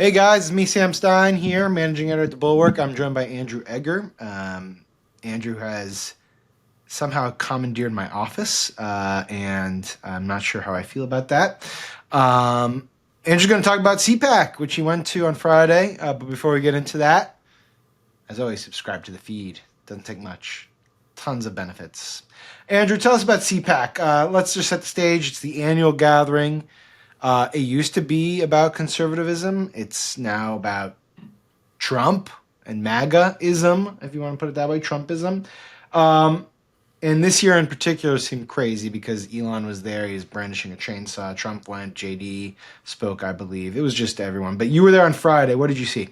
Hey guys, it's me, Sam Stein here, managing editor at the Bulwark. I'm joined by Andrew Egger. Andrew has somehow commandeered my office, and I'm not sure how I feel about that. Andrew's going to talk about CPAC, which he went to on Friday. But before we get into that, as always, subscribe to the feed. Doesn't take much. Tons of benefits. Andrew, tell us about CPAC. Let's just set the stage. It's the annual gathering. It used to be about conservatism. It's now about Trump and MAGA-ism, if you want to put it that way, Trumpism. And this year in particular seemed crazy because Elon was there. He was brandishing a chainsaw. Trump went. JD spoke, I believe. It was just everyone. But you were there on Friday. What did you see?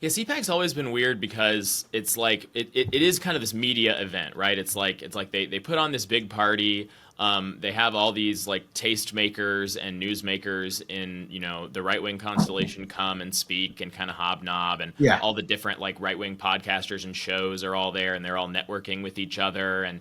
Yeah, CPAC's always been weird because it's like it is kind of this media event, right? It's like they put on this big party. They have all these like tastemakers and newsmakers in the right wing constellation come and speak and kind of hobnob, and Yeah. all the different like right wing podcasters and shows are all there, and they're all networking with each other, and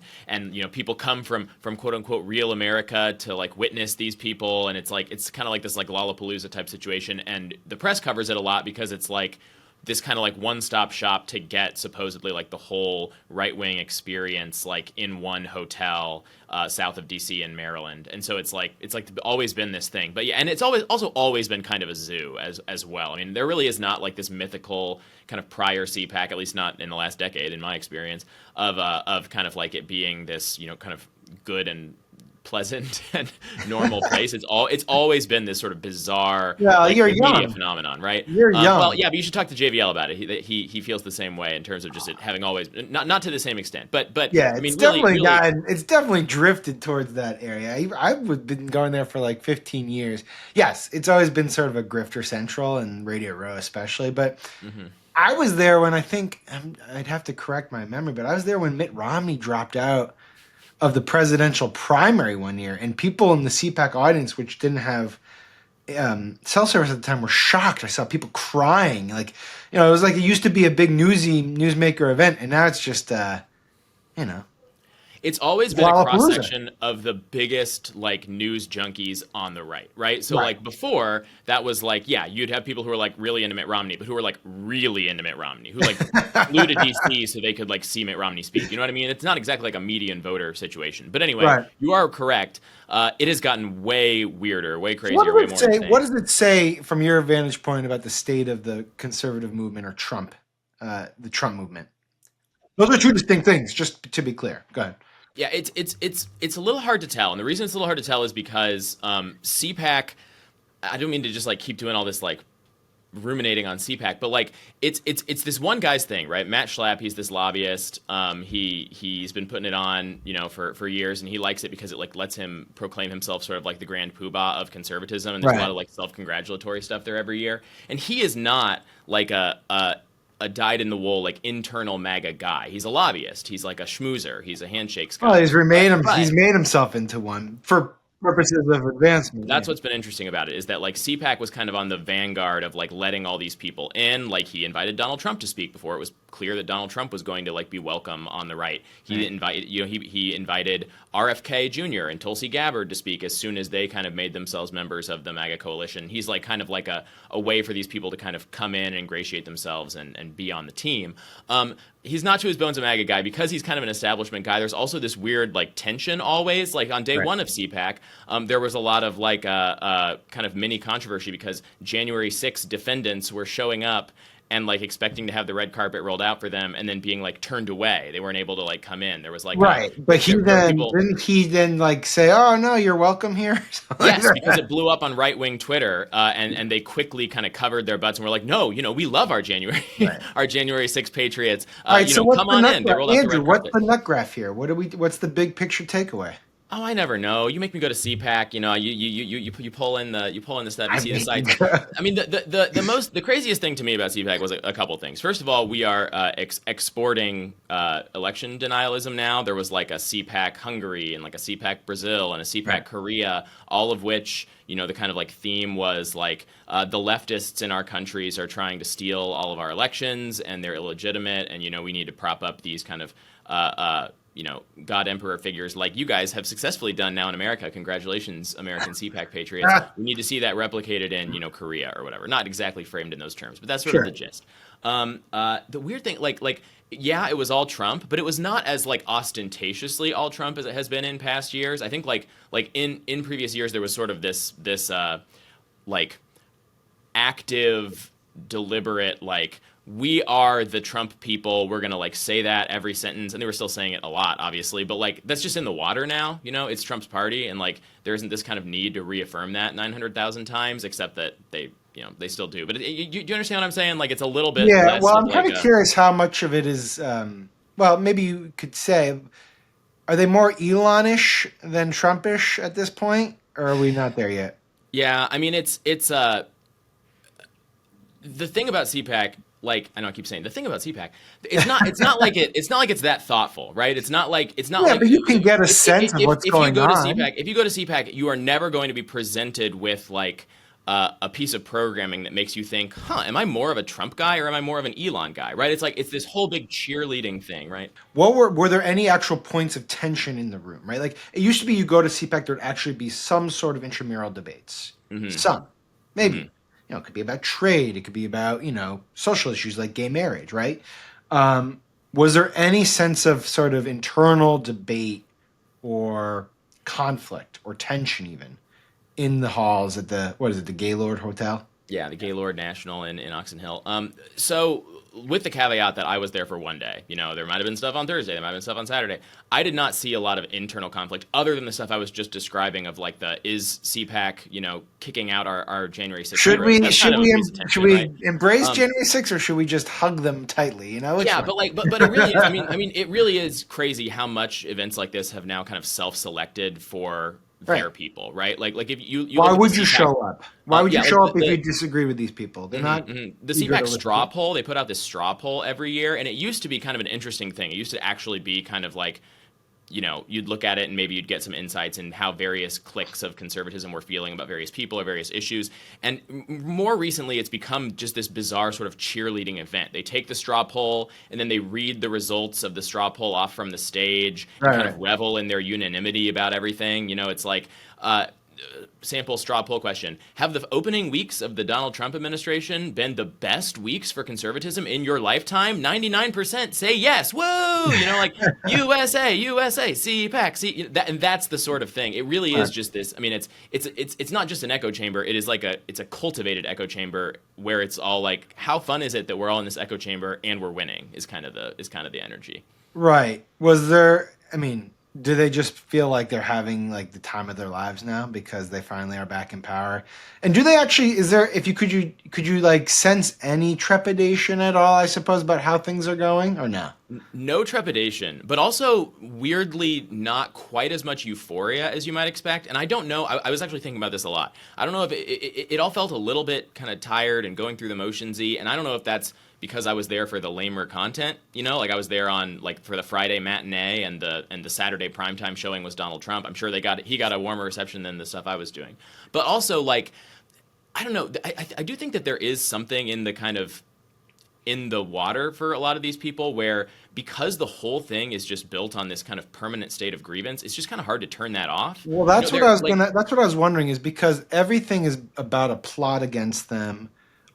people come from quote unquote real America to like witness these people, and it's kind of like this like Lollapalooza type situation, and the press covers it a lot because it's like this kind of like one-stop shop to get supposedly like the whole right-wing experience like in one hotel south of DC in Maryland. And so it's like always been this thing. But yeah, and it's always been kind of a zoo as well. I mean, there really is not like this mythical kind of prior CPAC, at least not in the last decade in my experience, of kind of like it being this kind of good and pleasant and normal place. It's always been this sort of bizarre Yeah, like you're media young. phenomenon, right? You're Well, young. yeah, but you should talk to JVL about it. He feels the same way in terms of just it having always not to the same extent, but Yeah, I it's mean, really, definitely drifted towards that area. I've been going there for like 15 years. Yes, it's always been sort of a grifter central and Radio Row especially, but hmm I was there when I'd have to correct my memory, but I was there when Mitt Romney dropped out of the presidential primary one year, and people in the CPAC audience, which didn't have cell service at the time, were shocked. I saw people crying. Like, it was like it used to be a big newsmaker event, and now it's just, you know, it's always been a cross Lollapalooza. section of the biggest like news junkies on the right, right? So Right. like before that was like, yeah, you'd have people who were like really into Mitt Romney, but who were like really into Mitt Romney, who like flew to DC so they could like see Mitt Romney speak. You know what I mean? It's not exactly like a median voter situation. But anyway, Right. you are correct. It has gotten way weirder, way So what crazier, way does it more say? What insane. does it say from your vantage point about the state of the conservative movement or Trump, the Trump movement? Those are two distinct things. Just to be clear. Go ahead. Yeah, it's a little hard to tell, and the reason it's a little hard to tell is because CPAC. I don't mean to just like keep doing all this like ruminating on CPAC, but like it's this one guy's thing, right? Matt Schlapp, he's this lobbyist. He's been putting it on, for years, and he likes it because it like lets him proclaim himself sort of like the grand poobah of conservatism. And there's a lot Right. of like self-congratulatory stuff there every year. And he is not like a dyed in the wool like internal MAGA guy. He's a lobbyist. He's like a schmoozer. He's a handshakes Well, guy. he's But made himself into one for purposes of advancement. that's Yeah. what's been interesting about it is that like CPAC was kind of on the vanguard of like letting all these people in. Like he invited Donald Trump to speak before it was clear that Donald Trump was going to like be welcome on the right. He Right. invited he invited RFK Jr. and Tulsi Gabbard to speak as soon as they kind of made themselves members of the MAGA coalition. He's like kind of like a way for these people to kind of come in and ingratiate themselves and be on the team. He's not to his bones a MAGA guy because he's kind of an establishment guy. There's also this weird like tension always. Like on day Right. one of CPAC, there was a lot of like kind of mini controversy because January 6th defendants were showing up and like expecting to have the red carpet rolled out for them and then being like turned away. They weren't able to like come in. There was like Right. But there were people. didn't he then like say, "Oh no, you're welcome here"? Something like Yes, because that. it blew up on right wing Twitter, and they quickly kind of covered their butts and were like, no, we love our January Right. our January 6th Patriots. All right. So what's Come the on nut in. They graph, rolled out the Andrew? red What's carpet. the nut graph here? What's the big picture takeaway? Oh, I never know. You make me go to CPAC. You pull in the stuff. You I see the mean, sites. I mean, the craziest thing to me about CPAC was a couple things. First of all, we are exporting election denialism now. There was like a CPAC Hungary and like a CPAC Brazil and a CPAC right. Korea, all of which the kind of like theme was like the leftists in our countries are trying to steal all of our elections and they're illegitimate, and we need to prop up these kind of God Emperor figures like you guys have successfully done now in America. Congratulations, American CPAC patriots. We need to see that replicated in, Korea or whatever. Not exactly framed in those terms, but that's sort of Sure. the gist. The weird thing, yeah, it was all Trump, but it was not as like ostentatiously all Trump as it has been in past years. I think in previous years there was sort of this like active, deliberate, like, we are the Trump people. We're going to like say that every sentence. And they were still saying it a lot, obviously. But like, that's just in the water now. It's Trump's party. And like, there isn't this kind of need to reaffirm that 900,000 times, except that they still do. But do you understand what I'm saying? Like, it's a little bit Yeah, less well, of I'm kind like of curious how much of it is, well, maybe you could say, are they more Elon-ish than Trumpish at this point? Or are we not there yet? yeah, I mean, it's the thing about CPAC, like I know I keep saying the thing about CPAC, it's not like it's that thoughtful, right? It's not like Yeah, but you can get a sense of what's if you going go to on. CPAC, if you go to CPAC, you are never going to be presented with like a piece of programming that makes you think, am I more of a Trump guy or am I more of an Elon guy, right? It's like it's this whole big cheerleading thing, right? What were there any actual points of tension in the room, right? Like it used to be you go to CPAC, there'd actually be some sort of intramural debates. Some. Maybe. It could be about trade, it could be about, social issues like gay marriage, right? Was there any sense of sort of internal debate or conflict or tension even in the halls at the Gaylord Hotel? Yeah, the Gaylord National in Oxon Hill. So with the caveat that I was there for one day, there might have been stuff on Thursday, there might have been stuff on Saturday. I did not see a lot of internal conflict other than the stuff I was just describing of like is CPAC, kicking out our January 6th Should heroes. we That's should kind of a we piece of should tension, we right? embrace January 6th or should we just hug them tightly? Which Yeah, one? but it really is. I mean, it really is crazy how much events like this have now kind of self-selected for their Right. people, right? Like if you Why look at would the you CPAC, show up? Why would you yeah, like show up if you disagree with these people? They're not the eager to CPAC listen. straw poll, they put out this straw poll every year, and it used to be kind of an interesting thing. It used to actually be kind of like, you'd look at it and maybe you'd get some insights in how various cliques of conservatism were feeling about various people or various issues. And more recently, it's become just this bizarre sort of cheerleading event. They take the straw poll and then they read the results of the straw poll off from the stage and Right, kind right. of revel in their unanimity about everything. It's like, sample straw poll question. Have the opening weeks of the Donald Trump administration been the best weeks for conservatism in your lifetime? 99% say yes. Whoa! Like USA, CPAC, and that's the sort of thing. It really is Right. just this. I mean, it's not just an echo chamber. It is like it's a cultivated echo chamber where it's all like, how fun is it that we're all in this echo chamber and we're winning? Is kind of the energy. Right. Was there? I mean, do they just feel like they're having like the time of their lives now because they finally are back in power? And do they actually? Is there? If you could you like sense any trepidation at all? I suppose about how things are going, or no? No trepidation, but also weirdly not quite as much euphoria as you might expect. And I don't know. I was actually thinking about this a lot. I don't know if it all felt a little bit kind of tired and going through the motionsy. And I don't know if that's because I was there for the lamer content. Like I was there on like for the Friday matinee and the Saturday primetime showing was Donald Trump. I'm sure he got a warmer reception than the stuff I was doing. But also like, I don't know. I do think that there is something in the kind of in the water for a lot of these people where because the whole thing is just built on this kind of permanent state of grievance, it's just kind of hard to turn that off. Well, that's what I They're was like, gonna. That's what I was wondering is because everything is about a plot against them,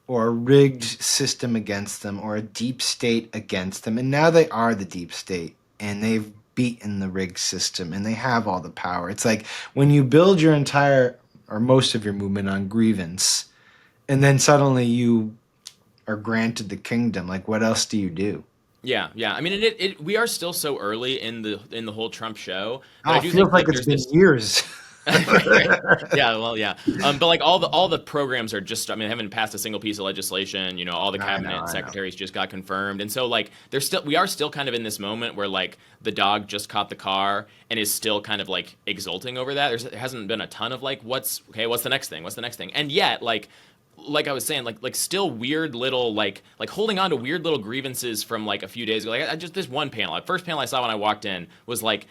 or a rigged system against them, or a deep state against them, and now they are the deep state, and they've beaten the rigged system, and they have all the power. It's like when you build your entire or most of your movement on grievance, and then suddenly you are granted the kingdom. Like, what else do you do? yeah. I mean, we are still so early in the whole Trump show, but Oh, I it do feels think like like it's there's been this. years. Right. Yeah, well, yeah. But like all the programs are just. I mean, they haven't passed a single piece of legislation. All the I know, cabinet I know. secretaries just got confirmed, and so like we are still kind of in this moment where like the dog just caught the car and is still kind of like exulting over that. There hasn't been a ton of like what's the next thing? What's the next thing? And yet like I was saying, like still weird little like holding on to weird little grievances from like a few days ago. Like I just this one panel, the first panel I saw when I walked in was like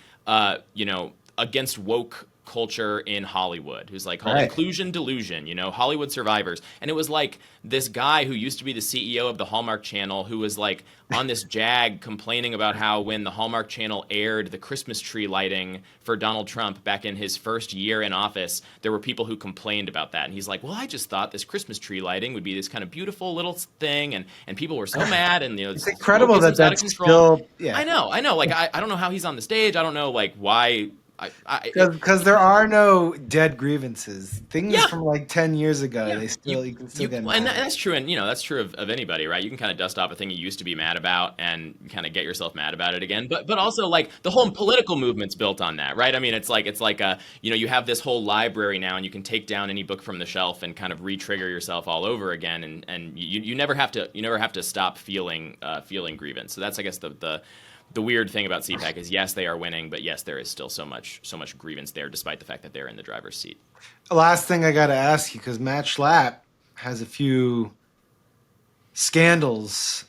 against woke culture in Hollywood, who's like called Right. Inclusion Delusion, Hollywood Survivors. And it was like this guy who used to be the CEO of the Hallmark Channel, who was like on this jag complaining about how when the Hallmark Channel aired the Christmas tree lighting for Donald Trump back in his first year in office, there were people who complained about that. And he's like, well, I just thought this Christmas tree lighting would be this kind of beautiful little thing. And people were so mad. And, It's incredible that out of that's control. still, yeah. I know. Like, I don't know how he's on the stage. I don't know, like, why. Because there are no dead grievances. Things Yeah. from like 10 years ago, Yeah, you can still get mad. and that's true, and that's true of anybody, right? You can kind of dust off a thing you used to be mad about, and kind of get yourself mad about it again. But also, like, the whole political movement's built on that, right? I mean, it's like you have this whole library now, and you can take down any book from the shelf and kind of re-trigger yourself all over again, and you never have to stop feeling grievance. So that's, I guess, the weird thing about CPAC is, yes, they are winning, but yes, there is still so much grievance there, despite the fact that they're in the driver's seat. Last thing I got to ask you, because Matt Schlapp has a few scandals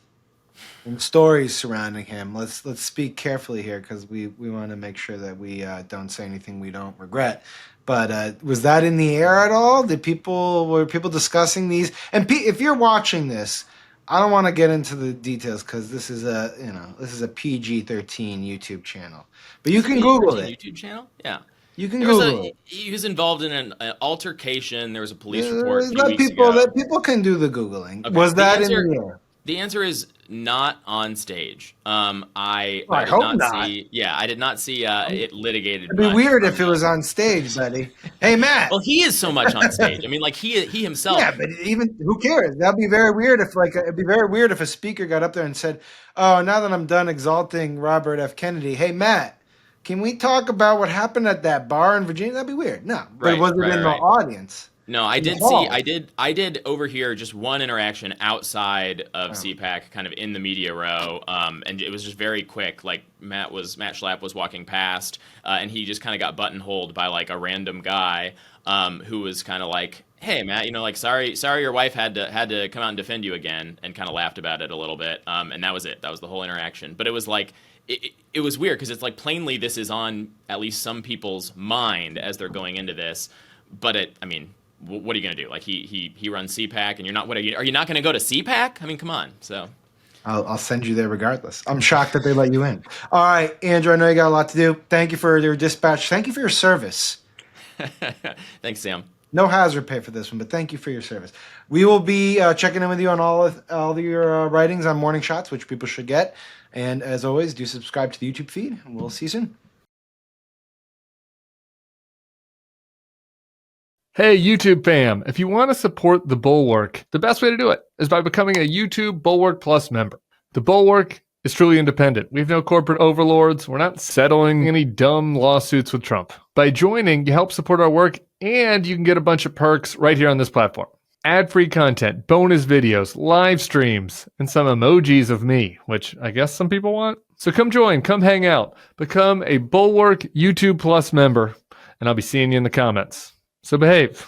and stories surrounding him. Let's speak carefully here, because we want to make sure that we don't say anything we don't regret. But was that in the air at all? Were people discussing these? And if you're watching this, I don't want to get into the details, because this is a PG-13 YouTube channel. But you can Google it. YouTube channel, yeah. You can Google it. He was involved in an altercation. There was a police report a few weeks people ago. That people can do the Googling. Okay. Was that in the air? The answer is not on stage. I did hope not not. see. Yeah, I did not see it litigated. It'd be weird if it was on stage, buddy. Hey, Matt. Well, he is so much on stage. I mean, like, he himself. Yeah, but even who cares? That'd be very weird it'd be very weird if a speaker got up there and said, "Oh, now that I'm done exalting Robert F. Kennedy, hey Matt, can we talk about what happened at that bar in Virginia?" That'd be weird. No, but it wasn't in the audience. No, I did see. I did overhear just one interaction outside of CPAC, kind of in the media row, and it was just very quick. Like, Matt Schlapp was walking past, and he just kind of got buttonholed by like a random guy, who was kind of like, "Hey, Matt, like, sorry, your wife had to come out and defend you again," and kind of laughed about it a little bit, and that was it. That was the whole interaction. But it was like. It was weird, because it's like, plainly this is on at least some people's mind as they're going into this, but what are you going to do? Like, he runs CPAC, and you're not. Are you not going to go to CPAC? I mean, come on. So I'll send you there regardless. I'm shocked that they let you in. All right, Andrew, I know you got a lot to do. Thank you for your dispatch. Thank you for your service. Thanks, Sam. No hazard pay for this one, but thank you for your service. We will be checking in with you on all of your writings on Morning Shots, which people should get. And as always, do subscribe to the YouTube feed, and we'll see you soon. Hey, YouTube fam, if you want to support the Bulwark, the best way to do it is by becoming a YouTube Bulwark Plus member. The Bulwark is truly independent. We have no corporate overlords. We're not settling any dumb lawsuits with Trump. By joining, you help support our work, and you can get a bunch of perks right here on this platform. Ad-free content, bonus videos, live streams, and some emojis of me, which I guess some people want. So come join, come hang out, become a Bulwark YouTube Plus member, and I'll be seeing you in the comments. So behave.